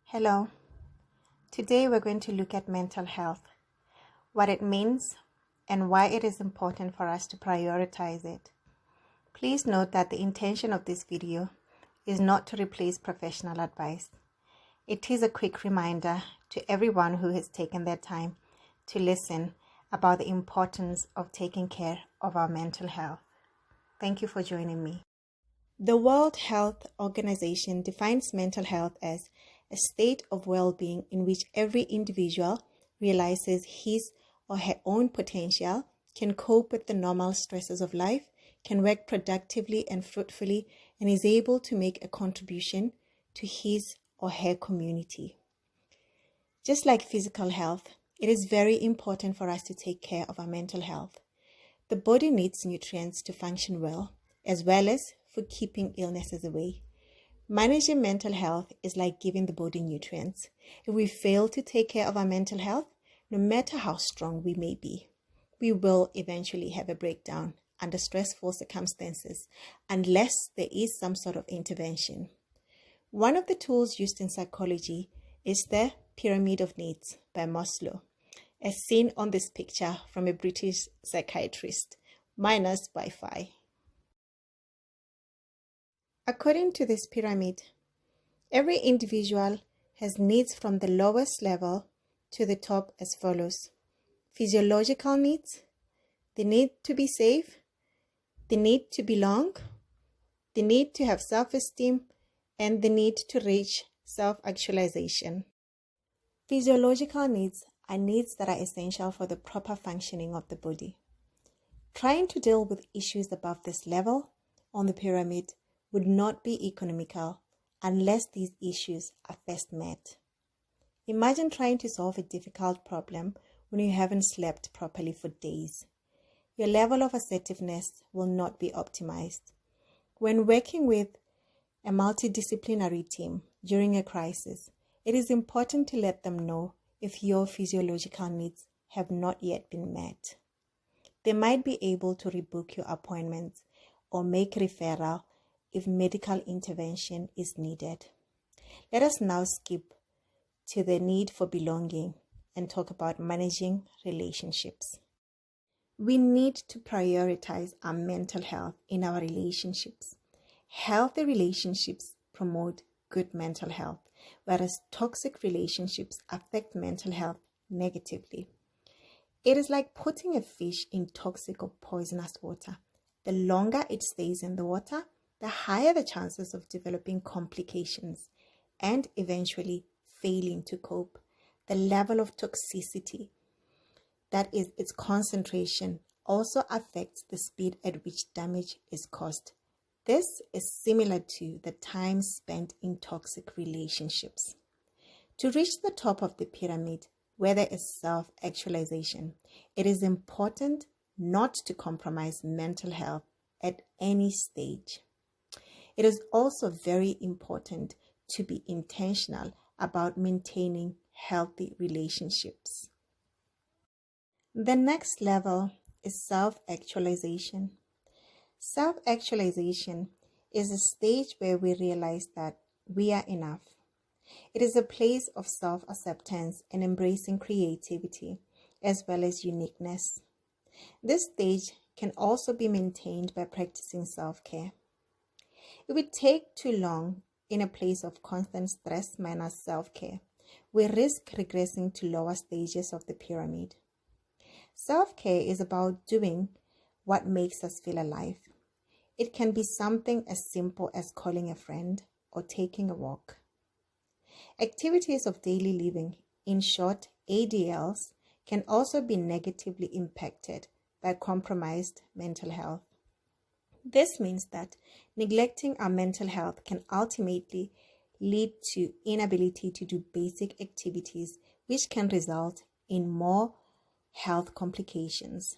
Hello. Today we're going to look at mental health, what it means, and why it is important for us to prioritize it. Please note that the intention of this video is not to replace professional advice. It is a quick reminder to everyone who has taken their time to listen about the importance of taking care of our mental health. Thank you for joining me. The World Health Organization defines mental health as a state of well-being in which every individual realizes his or her own potential, can cope with the normal stresses of life, can work productively and fruitfully, and is able to make a contribution to his or her community. Just like physical health, it is very important for us to take care of our mental health. The body needs nutrients to function well as for keeping illnesses away. Managing mental health is like giving the body nutrients. If we fail to take care of our mental health, no matter how strong we may be, we will eventually have a breakdown under stressful circumstances unless there is some sort of intervention. One of the tools used in psychology is the Pyramid of Needs by Maslow, as seen on this picture from a British psychiatrist, minus Wi-Fi. According to this pyramid, every individual has needs from the lowest level to the top as follows: physiological needs, the need to be safe, the need to belong, the need to have self-esteem, and the need to reach self-actualization. Physiological needs are needs that are essential for the proper functioning of the body. Trying to deal with issues above this level on the pyramid would not be economical unless these issues are first met. Imagine trying to solve a difficult problem when you haven't slept properly for days. Your level of assertiveness will not be optimized. When working with a multidisciplinary team during a crisis, it is important to let them know if your physiological needs have not yet been met. They might be able to rebook your appointments or make referral if medical intervention is needed. Let us now skip to the need for belonging and talk about managing relationships. We need to prioritize our mental health in our relationships. Healthy relationships promote good mental health, whereas toxic relationships affect mental health negatively. It is like putting a fish in toxic or poisonous water. The longer it stays in the water, the higher the chances of developing complications and eventually failing to cope. The level of toxicity, that is its concentration, also affects the speed at which damage is caused. This is similar to the time spent in toxic relationships. To reach the top of the pyramid, where there is self-actualization, it is important not to compromise mental health at any stage. It is also very important to be intentional about maintaining healthy relationships. The next level is self-actualization. Self-actualization is a stage where we realize that we are enough. It is a place of self-acceptance and embracing creativity as well as uniqueness. This stage can also be maintained by practicing self-care. If we take too long in a place of constant stress minus self-care, we risk regressing to lower stages of the pyramid. Self-care is about doing what makes us feel alive. It can be something as simple as calling a friend or taking a walk. Activities of daily living, in short ADLs, can also be negatively impacted by compromised mental health. This means that neglecting our mental health can ultimately lead to inability to do basic activities, which can result in more health complications.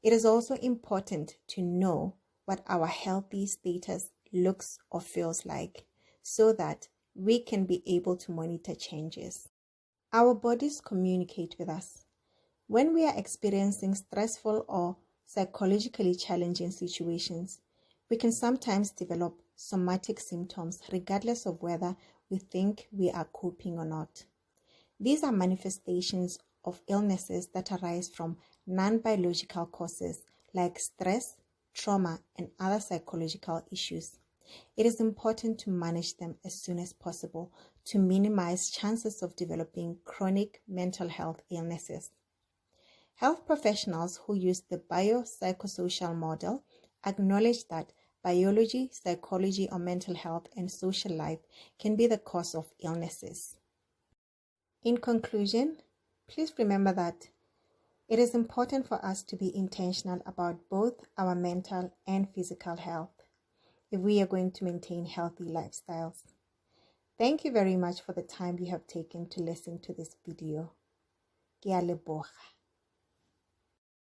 It is also important to know what our healthy status looks or feels like so that we can be able to monitor changes. Our bodies communicate with us. When we are experiencing stressful or psychologically challenging situations, we can sometimes develop somatic symptoms regardless of whether we think we are coping or not. These are manifestations of illnesses that arise from non-biological causes like stress, trauma, and other psychological issues. It is important to manage them as soon as possible to minimize chances of developing chronic mental health illnesses. Health professionals who use the biopsychosocial model acknowledge that biology, psychology, or mental health and social life can be the cause of illnesses. In conclusion, please remember that it is important for us to be intentional about both our mental and physical health if we are going to maintain healthy lifestyles. Thank you very much for the time you have taken to listen to this video. Ke a leboga.